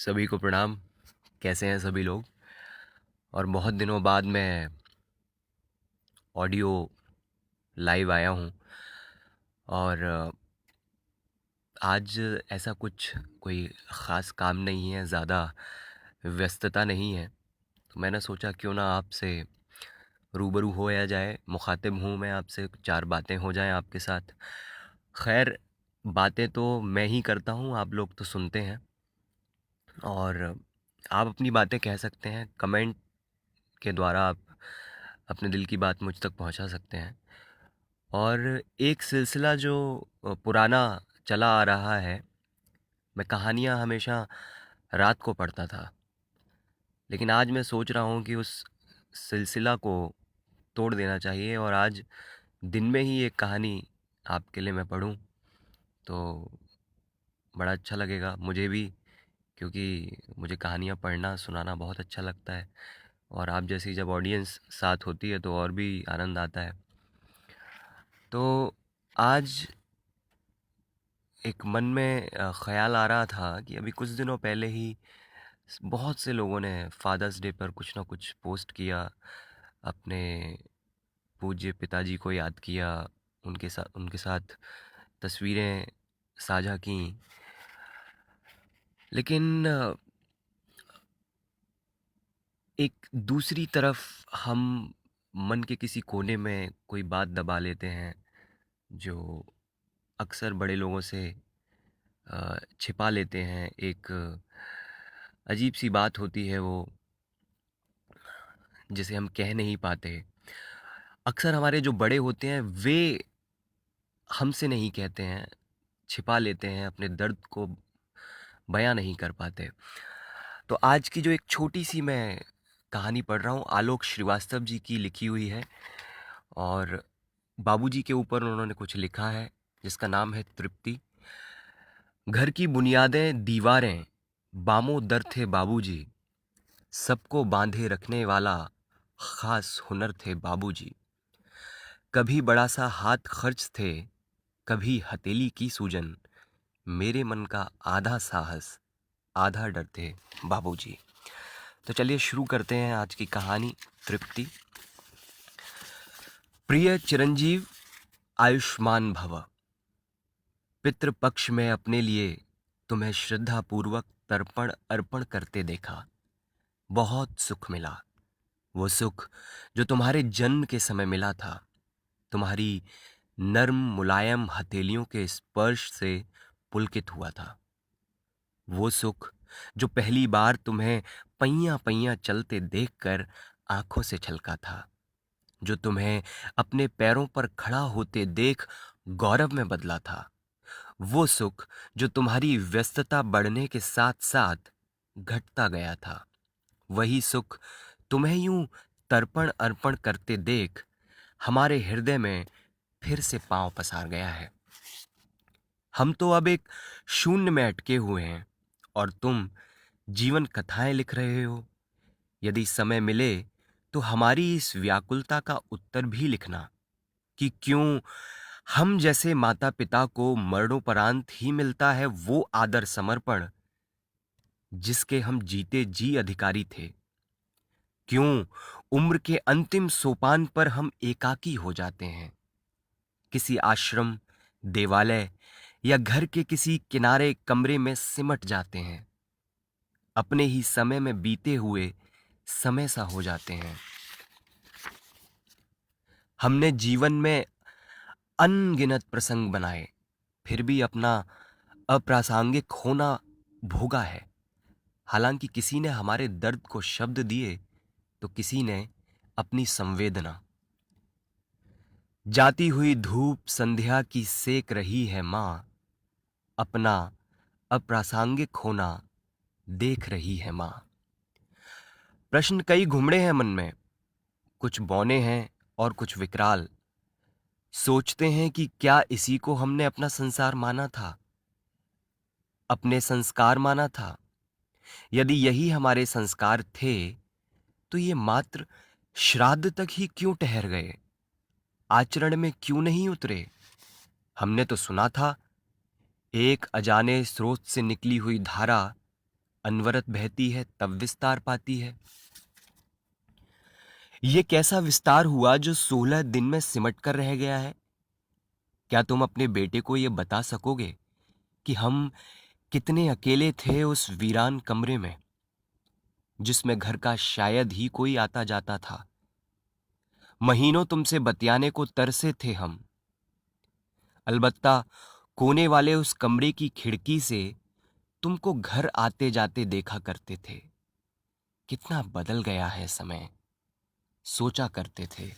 सभी को प्रणाम। कैसे हैं सभी लोग? और बहुत दिनों बाद मैं ऑडियो लाइव आया हूँ। और आज ऐसा कुछ कोई ख़ास काम नहीं है, ज़्यादा व्यस्तता नहीं है, तो मैंने सोचा क्यों ना आपसे रूबरू होया जाए, मुखातिब हूँ मैं आपसे, चार बातें हो जाएं आपके साथ। खैर, बातें तो मैं ही करता हूँ, आप लोग तो सुनते हैं। और आप अपनी बातें कह सकते हैं, कमेंट के द्वारा आप अपने दिल की बात मुझ तक पहुंचा सकते हैं। और एक सिलसिला जो पुराना चला आ रहा है, मैं कहानियाँ हमेशा रात को पढ़ता था, लेकिन आज मैं सोच रहा हूँ कि उस सिलसिला को तोड़ देना चाहिए और आज दिन में ही एक कहानी आपके लिए मैं पढ़ूँ तो बड़ा अच्छा लगेगा मुझे भी, क्योंकि मुझे कहानियाँ पढ़ना सुनाना बहुत अच्छा लगता है। और आप जैसी जब ऑडियंस साथ होती है तो और भी आनंद आता है। तो आज एक मन में ख़्याल आ रहा था कि अभी कुछ दिनों पहले ही बहुत से लोगों ने फादर्स डे पर कुछ ना कुछ पोस्ट किया, अपने पूज्य पिताजी को याद किया, उनके साथ तस्वीरें साझा की। लेकिन एक दूसरी तरफ हम मन के किसी कोने में कोई बात दबा लेते हैं जो अक्सर बड़े लोगों से छिपा लेते हैं। एक अजीब सी बात होती है वो, जिसे हम कह नहीं पाते। अक्सर हमारे जो बड़े होते हैं वे हमसे नहीं कहते हैं, छिपा लेते हैं, अपने दर्द को बयां नहीं कर पाते। तो आज की जो एक छोटी सी मैं कहानी पढ़ रहा हूँ, आलोक श्रीवास्तव जी की लिखी हुई है। और बाबूजी के ऊपर उन्होंने कुछ लिखा है जिसका नाम है तृप्ति। घर की बुनियादें दीवारें बामों दर थे बाबूजी, सबको बांधे रखने वाला खास हुनर थे बाबूजी। कभी बड़ा सा हाथ खर्च थे, कभी हथेली की सूजन, मेरे मन का आधा साहस आधा डर थे बाबूजी। तो चलिए शुरू करते हैं आज की कहानी तृप्ति। प्रिय चिरंजीव, आयुष्मान भव। पितृपक्ष में अपने लिए तुम्हें श्रद्धा पूर्वक तर्पण अर्पण करते देखा, बहुत सुख मिला। वो सुख जो तुम्हारे जन्म के समय मिला था, तुम्हारी नर्म मुलायम हथेलियों के स्पर्श से पुलकित हुआ था। वो सुख जो पहली बार तुम्हें पैया पैया चलते देखकर आंखों से छलका था, जो तुम्हें अपने पैरों पर खड़ा होते देख गौरव में बदला था। वो सुख जो तुम्हारी व्यस्तता बढ़ने के साथ साथ घटता गया था। वही सुख तुम्हें यूं तर्पण अर्पण करते देख हमारे हृदय में फिर से पांव पसार गया है। हम तो अब एक शून्य में अटके हुए हैं और तुम जीवन कथाएं लिख रहे हो। यदि समय मिले तो हमारी इस व्याकुलता का उत्तर भी लिखना कि क्यों हम जैसे माता पिता को मरणोपरांत ही मिलता है वो आदर समर्पण जिसके हम जीते जी अधिकारी थे। क्यों उम्र के अंतिम सोपान पर हम एकाकी हो जाते हैं, किसी आश्रम, देवालय या घर के किसी किनारे कमरे में सिमट जाते हैं, अपने ही समय में बीते हुए समय सा हो जाते हैं। हमने जीवन में अनगिनत प्रसंग बनाए, फिर भी अपना अप्रासंगिक होना भोगा है। हालांकि किसी ने हमारे दर्द को शब्द दिए तो किसी ने अपनी संवेदना। जाती हुई धूप संध्या की सेक रही है मां, अपना अप्रासंगिक होना देख रही है मां। प्रश्न कई घुमड़े हैं मन में, कुछ बौने हैं और कुछ विकराल। सोचते हैं कि क्या इसी को हमने अपना संसार माना था, अपने संस्कार माना था। यदि यही हमारे संस्कार थे तो ये मात्र श्राद्ध तक ही क्यों ठहर गए, आचरण में क्यों नहीं उतरे? हमने तो सुना था, एक अजाने स्रोत से निकली हुई धारा अनवरत बहती है तब विस्तार पाती है। ये कैसा विस्तार हुआ जो 16 दिन में सिमट कर रह गया है? क्या तुम अपने बेटे को ये बता सकोगे कि हम कितने अकेले थे उस वीरान कमरे में, जिसमें घर का शायद ही कोई आता जाता था? महीनों तुमसे बतियाने को तरसे थे हम। अलबत्ता कोने वाले उस कमरे की खिड़की से तुमको घर आते जाते देखा करते थे। कितना बदल गया है समय, सोचा करते थे।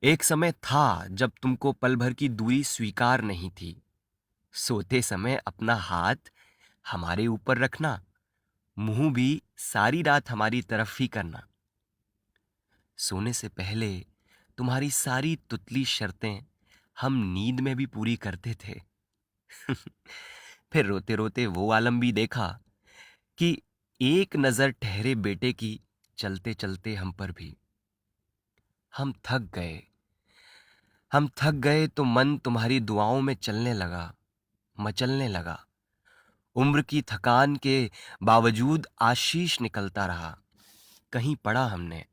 एक समय था जब तुमको पल भर की दूरी स्वीकार नहीं थी। सोते समय अपना हाथ हमारे ऊपर रखना, मुंह भी सारी रात हमारी तरफ ही करना। सोने से पहले तुम्हारी सारी तुतली शर्तें हम नींद में भी पूरी करते थे। फिर रोते रोते वो आलम भी देखा कि एक नजर ठहरे बेटे की चलते चलते हम पर भी। हम थक गए, हम थक गए तो मन तुम्हारी दुआओं में चलने लगा, मचलने लगा। उम्र की थकान के बावजूद आशीष निकलता रहा। कहीं पढ़ा हमने,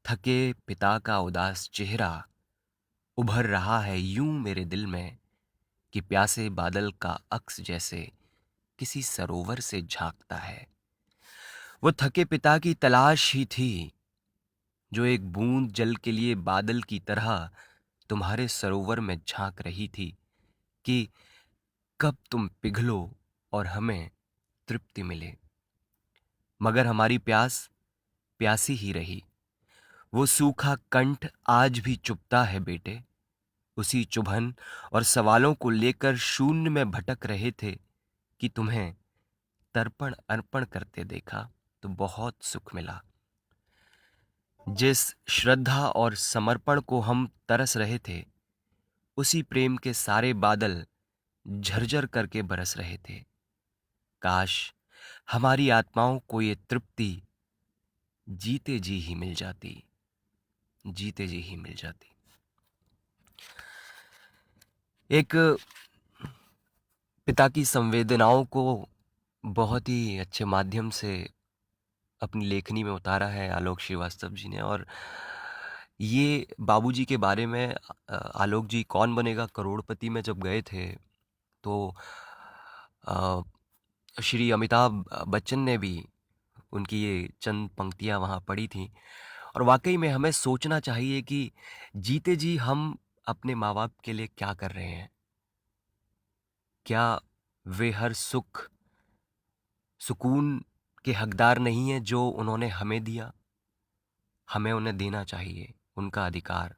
थके पिता का उदास चेहरा उभर रहा है यूं मेरे दिल में, कि प्यासे बादल का अक्स जैसे किसी सरोवर से झांकता है। वो थके पिता की तलाश ही थी, जो एक बूंद जल के लिए बादल की तरह तुम्हारे सरोवर में झांक रही थी, कि कब तुम पिघलो और हमें तृप्ति मिले। मगर हमारी प्यास प्यासी ही रही। वो सूखा कंठ आज भी चुभता है बेटे। उसी चुभन और सवालों को लेकर शून्य में भटक रहे थे कि तुम्हें तर्पण अर्पण करते देखा तो बहुत सुख मिला। जिस श्रद्धा और समर्पण को हम तरस रहे थे, उसी प्रेम के सारे बादल झरझर करके बरस रहे थे। काश हमारी आत्माओं को ये तृप्ति जीते जी ही मिल जाती, जीते जी ही मिल जाती। एक पिता की संवेदनाओं को बहुत ही अच्छे माध्यम से अपनी लेखनी में उतारा है आलोक श्रीवास्तव जी ने। और ये बाबूजी के बारे में आलोक जी कौन बनेगा करोड़पति में जब गए थे, तो अ, श्री अमिताभ बच्चन ने भी उनकी ये चंद पंक्तियाँ वहाँ पढ़ी थी। और वाकई में हमें सोचना चाहिए कि जीते जी हम अपने माँ बाप के लिए क्या कर रहे हैं। क्या वे हर सुख सुकून के हकदार नहीं हैं जो उन्होंने हमें दिया? हमें उन्हें देना चाहिए उनका अधिकार,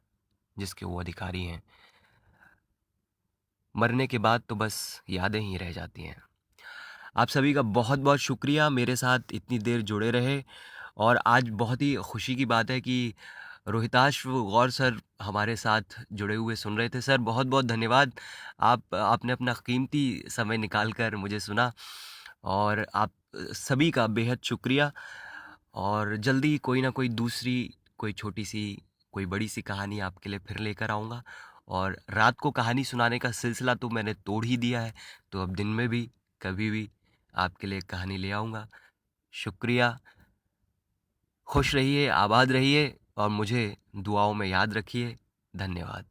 जिसके वो अधिकारी हैं। मरने के बाद तो बस यादें ही रह जाती हैं। आप सभी का बहुत बहुत शुक्रिया, मेरे साथ इतनी देर जुड़े रहे। और आज बहुत ही खुशी की बात है कि रोहिताश गौर सर हमारे साथ जुड़े हुए सुन रहे थे। सर बहुत बहुत धन्यवाद, आपने अपना कीमती समय निकाल कर मुझे सुना। और आप सभी का बेहद शुक्रिया। और जल्दी कोई ना कोई दूसरी, कोई छोटी सी, कोई बड़ी सी कहानी आपके लिए फिर लेकर आऊँगा। और रात को कहानी सुनाने का सिलसिला तो मैंने तोड़ ही दिया है, तो अब दिन में भी कभी भी आपके लिए कहानी ले आऊँगा। शुक्रिया, खुश रहिए, आबाद रहिए और मुझे दुआओं में याद रखिए। धन्यवाद।